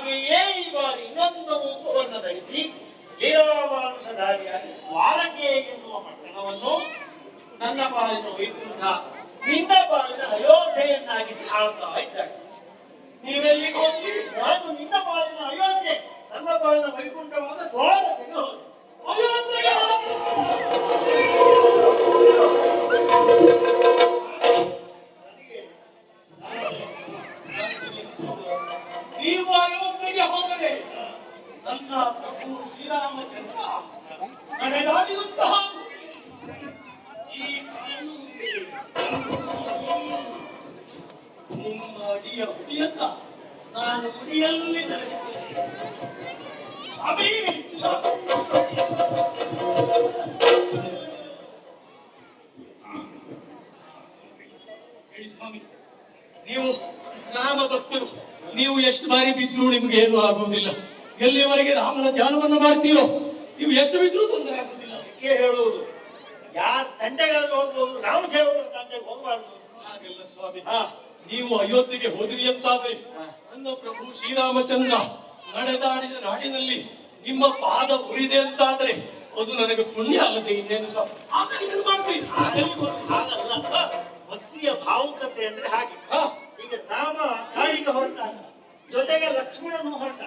ಹಾಗೆಯೇ ಈ ಬಾರಿ ಇನ್ನೊಂದು ರೂಪವನ್ನು ಧರಿಸಿ ಲೀಲಾಮಾನುಷಧಾರಿಯಾಗಿ ದ್ವಾರಕೆ ಎನ್ನುವ ಪಟ್ಟಣವನ್ನು ನನ್ನ ಪಾಲಿನ ವೈಕುಂಠ ನಿನ್ನ ಪಾಲಿನ ಅಯೋಧ್ಯೆಯನ್ನಾಗಿಸಿ ಆಳ್ತಾ ಇದ್ದಾಳೆ. ನೀವೆಲ್ಲಿಗೆ ಹೋಗ್ತೀರಿ? ನಾನು ನಿನ್ನ ಪಾಲಿನ ಅಯೋಧ್ಯೆ, ನನ್ನ ಪಾಲಿನ ವೈಕುಂಠವಾದ ದ್ವಾರಕೆಗೆ ಹೋಗಿ ಅಯೋಧ್ಯೆಗೆ ನೀವು ಅಯೋಧ್ಯೆಗೆ ಹೋದರೆ ನನ್ನ ಪ್ರಭು ಶ್ರೀರಾಮಚಂದ್ರ ನಡೆದಾಡಿದಂತಹ ಈ ನಿಮ್ಮ ಅಡಿಯ ಹುಡಿಯನ್ನ ನಾನು ಮುಡಿಯಲ್ಲಿ ಧರಿಸ್ತೇನೆ. ಹೇಳಿ ಸ್ವಾಮಿ, ನೀವು ರಾಮ ಭಕ್ತರು, ನೀವು ಎಷ್ಟು ಬಾರಿ ಬಿದ್ರು ನಿಮ್ಗೆ ಏನು ಆಗುವುದಿಲ್ಲ. ಎಲ್ಲಿಯವರೆಗೆ ರಾಮನ ಧ್ಯಾನವನ್ನು ಮಾಡ್ತೀರೋ ನೀವು ಎಷ್ಟು ಬಿದ್ರೂ ತೊಂದರೆ ಆಗುವುದಿಲ್ಲ. ಅದಕ್ಕೆ ಹೇಳುವುದು, ಯಾರ ತಂಟೆಗಾದ್ರೂ ಹೋಗ್ಬೋದು, ರಾಮ ಸೇವಕರ ತಂಟೆಗೆ ಹೋಗಬಾರ್ದು. ಹಾಗೆಲ್ಲ ಸ್ವಾಮಿ, ನೀವು ಅಯೋಧ್ಯೆಗೆ ಹೋದಿರಿ ಅಂತಾದ್ರೆ ನನ್ನ ಪ್ರಭು ಶ್ರೀರಾಮಚಂದ್ರ ನಡೆದಾಡಿದ ನಾಡಿನಲ್ಲಿ ನಿಮ್ಮ ಪಾದ ಉರಿದೆ ಅಂತಾದ್ರೆ ಅದು ನನಗೆ ಪುಣ್ಯ ಅಲ್ಲದೆ ಇನ್ನೇನು ಸಹ. ಆಮೇಲೆ ಏನು ಮಾಡ್ತೀರಿ? ಹಾಗಲ್ಲ, ಭಕ್ತಿಯ ಭಾವುಕತೆ ಅಂದ್ರೆ ಹಾಗೆ. ಈಗ ರಾಮ ಕಾಡಿಗೆ ಹೊರಟ, ಜೊತೆಗೆ ಲಕ್ಷ್ಮಣನು ಹೊರಟ.